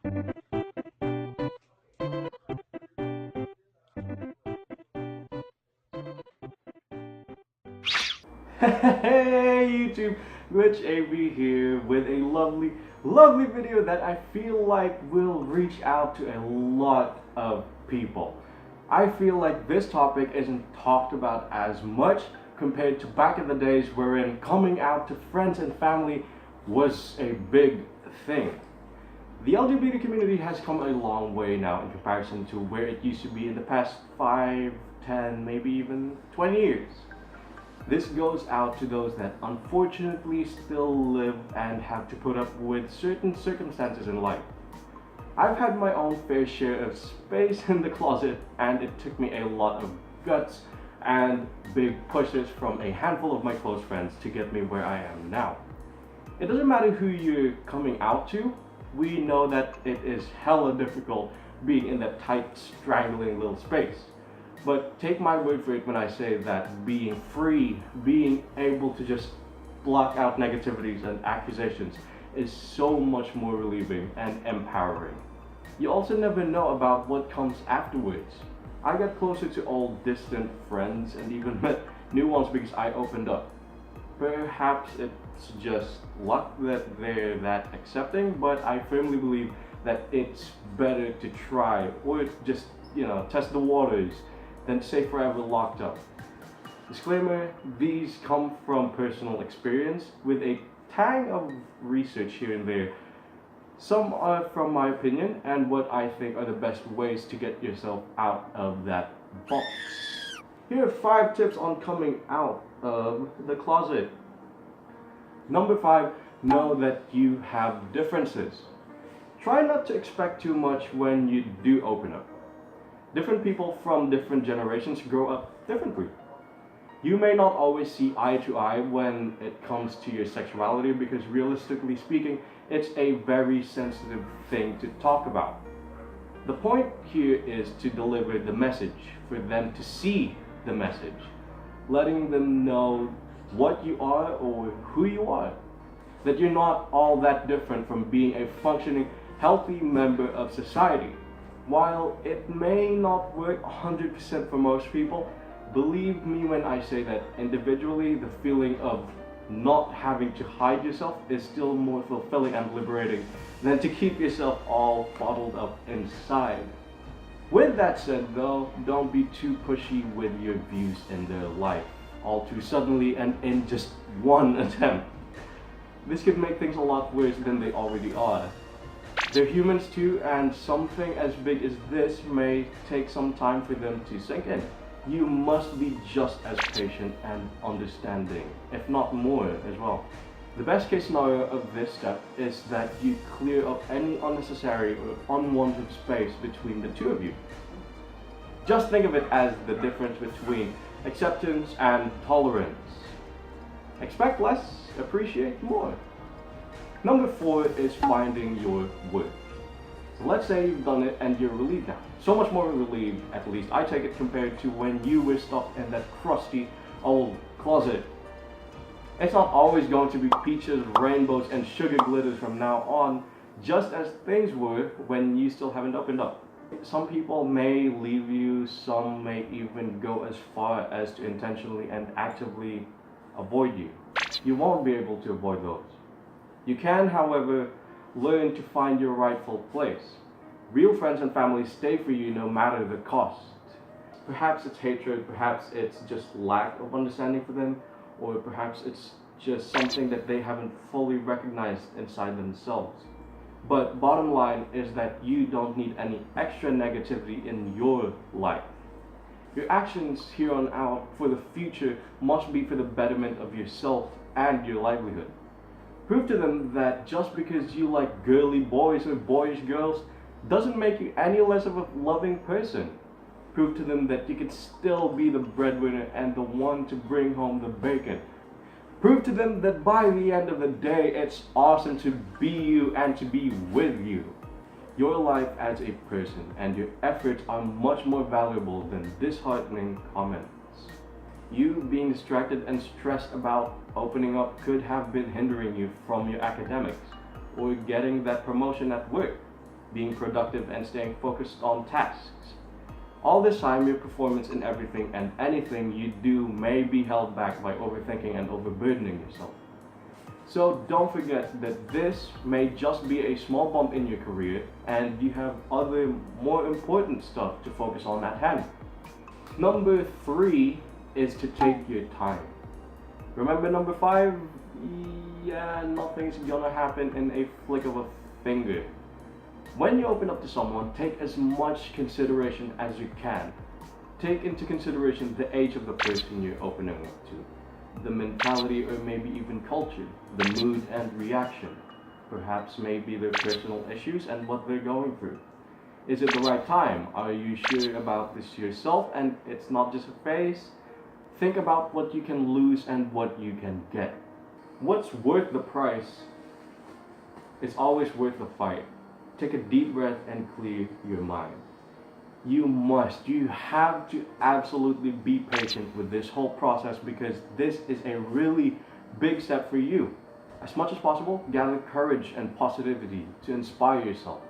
Hey YouTube, Glitch AB here with a lovely video that I feel like will reach out to a lot of people. I feel like this topic isn't talked about as much compared to back in the days wherein coming out to friends and family was a big thing. The LGBT community has come a long way now in comparison to where it used to be in the past 5, 10, maybe even 20 years. This goes out to those that unfortunately still live and have to put up with certain circumstances in life. I've had my own fair share of space in the closet, and it took me a lot of guts and big pushes from a handful of my close friends to get me where I am now. It doesn't matter who you're coming out to, we know that it is hella difficult being in that tight, strangling little space. But take my word for it when I say that being free, being able to just block out negativities and accusations is so much more relieving and empowering. You also never know about what comes afterwards. I got closer to old distant friends and even met new ones because I opened up. Perhaps it's just luck that they're that accepting, but I firmly believe that it's better to try or just, test the waters than stay forever locked up. Disclaimer, these come from personal experience with a tang of research here and there. Some are from my opinion and what I think are the best ways to get yourself out of that box. Here are 5 tips on coming out of the closet. Number 5, know that you have differences. Try not to expect too much when you do open up. Different people from different generations grow up differently. You may not always see eye to eye when it comes to your sexuality because realistically speaking, it's a very sensitive thing to talk about. The point here is to deliver the message, for them to see the message, letting them know what you are or who you are, that you're not all that different from being a functioning, healthy member of society. While it may not work 100% for most people, believe me when I say that individually the feeling of not having to hide yourself is still more fulfilling and liberating than to keep yourself all bottled up inside. With that said though, don't be too pushy with your views in their life, all too suddenly and in just one attempt. This could make things a lot worse than they already are. They're humans too, and something as big as this may take some time for them to sink in. You must be just as patient and understanding, if not more as well. The best case scenario of this step is that you clear up any unnecessary or unwanted space between the two of you. Just think of it as the difference between acceptance and tolerance. Expect less, appreciate more. Number 4 is finding your worth. So let's say you've done it and you're relieved now. So much more relieved, at least I take it, compared to when you were stuck in that crusty old closet. It's not always going to be peaches, rainbows, and sugar glitters from now on, just as things were when you still haven't opened up. Some people may leave you, some may even go as far as to intentionally and actively avoid you. You won't be able to avoid those. You can, however, learn to find your rightful place. Real friends and family stay for you no matter the cost. Perhaps it's hatred, perhaps it's just lack of understanding for them, or perhaps it's just something that they haven't fully recognized inside themselves. But bottom line is that you don't need any extra negativity in your life. Your actions here on out for the future must be for the betterment of yourself and your livelihood. Prove to them that just because you like girly boys or boyish girls doesn't make you any less of a loving person. Prove to them that you can still be the breadwinner and the one to bring home the bacon. Prove to them that by the end of the day, it's awesome to be you and to be with you. Your life as a person and your efforts are much more valuable than disheartening comments. You being distracted and stressed about opening up could have been hindering you from your academics or getting that promotion at work. being productive and staying focused on tasks. All this time, your performance in everything and anything you do may be held back by overthinking and overburdening yourself. So don't forget that this may just be a small bump in your career and you have other more important stuff to focus on at hand. Number 3 is to take your time. Remember number 5? Yeah, nothing's gonna happen in a flick of a finger. When you open up to someone, take as much consideration as you can. Take into consideration the age of the person you're opening up to, the mentality or maybe even culture, the mood and reaction, perhaps maybe their personal issues and what they're going through. Is it the right time? Are you sure about this yourself and it's not just a phase? Think about what you can lose and what you can get. What's worth the price is always worth the fight. Take a deep breath and clear your mind. You have to absolutely be patient with this whole process because this is a really big step for you. As much as possible, gather courage and positivity to inspire yourself.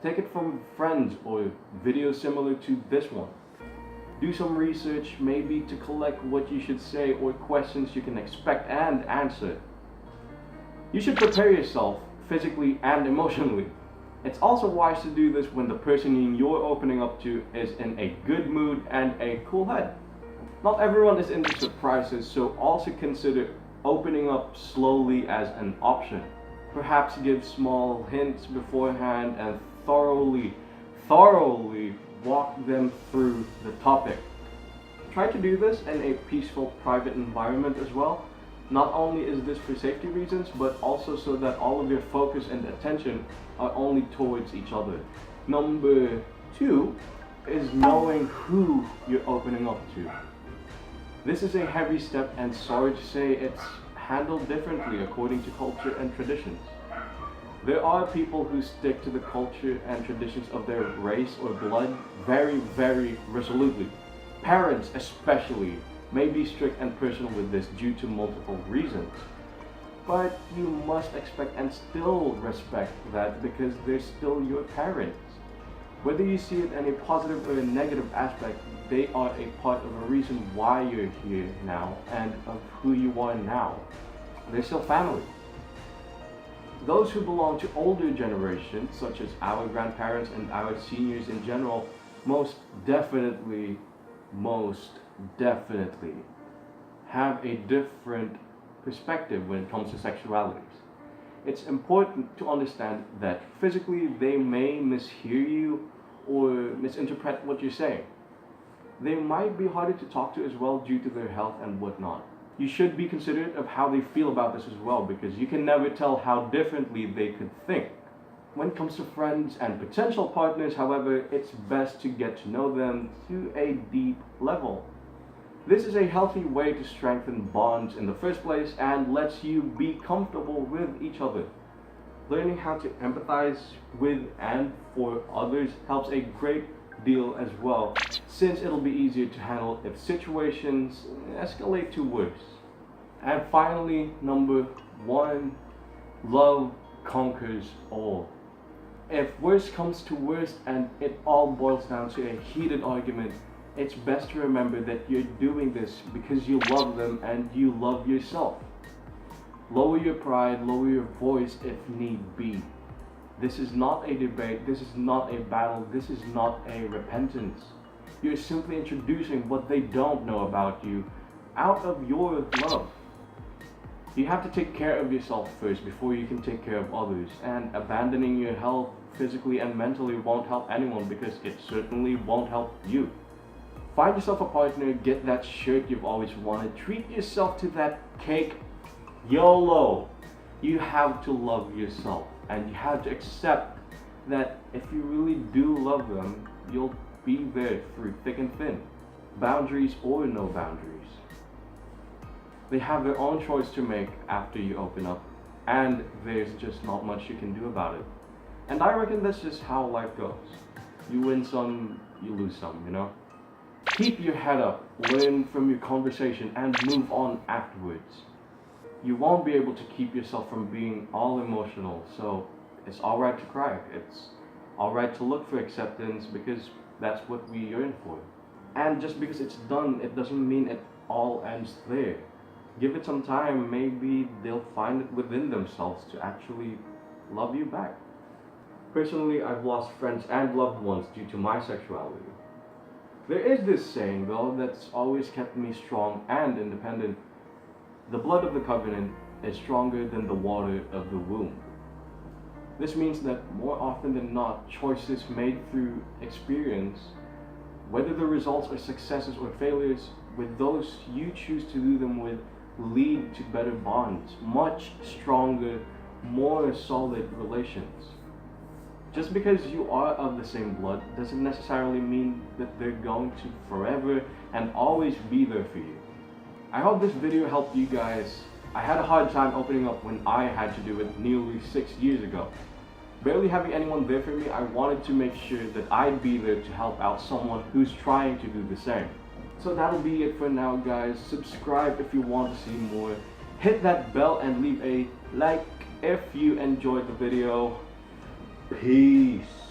Take it from friends or videos similar to this one. Do some research, maybe to collect what you should say or questions you can expect and answer. You should prepare yourself physically and emotionally. It's also wise to do this when the person you're opening up to is in a good mood and a cool head. Not everyone is into surprises, so also consider opening up slowly as an option. Perhaps give small hints beforehand and thoroughly walk them through the topic. Try to do this in a peaceful, private environment as well. Not only is this for safety reasons, but also so that all of your focus and attention are only towards each other. Number 2 is knowing who you're opening up to. This is a heavy step and sorry to say it's handled differently according to culture and traditions. There are people who stick to the culture and traditions of their race or blood very, very resolutely. Parents especially may be strict and personal with this due to multiple reasons. But you must expect and still respect that because they're still your parents. Whether you see it in a positive or a negative aspect, they are a part of a reason why you're here now and of who you are now. They're still family. Those who belong to older generations, such as our grandparents and our seniors in general, most definitely have a different perspective when it comes to sexualities. It's important to understand that physically they may mishear you or misinterpret what you're saying. They might be harder to talk to as well due to their health and whatnot. You should be considerate of how they feel about this as well because you can never tell how differently they could think. When it comes to friends and potential partners, however, it's best to get to know them to a deep level. This is a healthy way to strengthen bonds in the first place and lets you be comfortable with each other. Learning how to empathize with and for others helps a great deal as well, since it'll be easier to handle if situations escalate to worse. And finally, number 1, love conquers all. If worst comes to worst and it all boils down to a heated argument, it's best to remember that you're doing this because you love them and you love yourself. Lower your pride, lower your voice if need be. This is not a debate, this is not a battle, this is not a repentance. You're simply introducing what they don't know about you out of your love. You have to take care of yourself first before you can take care of others, and abandoning your health physically and mentally won't help anyone because it certainly won't help you. Find yourself a partner, get that shirt you've always wanted, treat yourself to that cake. YOLO! You have to love yourself and you have to accept that if you really do love them, you'll be there through thick and thin, boundaries or no boundaries. They have their own choice to make after you open up, and there's just not much you can do about it. And I reckon that's just how life goes. You win some, you lose some, you know? Keep your head up, learn from your conversation, and move on afterwards. You won't be able to keep yourself from being all emotional, so it's alright to cry. alright to look for acceptance because that's what we yearn for. And just because it's done, it doesn't mean it all ends there. Give it some time, maybe they'll find it within themselves to actually love you back. Personally, I've lost friends and loved ones due to my sexuality. There is this saying, though, that's always kept me strong and independent. The blood of the covenant is stronger than the water of the womb. This means that more often than not, choices made through experience, whether the results are successes or failures, with those you choose to do them with, lead to better bonds, much stronger, more solid relations. Just because you are of the same blood doesn't necessarily mean that they're going to forever and always be there for you. I hope this video helped you guys. I had a hard time opening up when I had to do it nearly 6 years ago. Barely having anyone there for me, I wanted to make sure that I'd be there to help out someone who's trying to do the same. So that'll be it for now, guys. Subscribe if you want to see more. Hit that bell and leave a like if you enjoyed the video. Peace.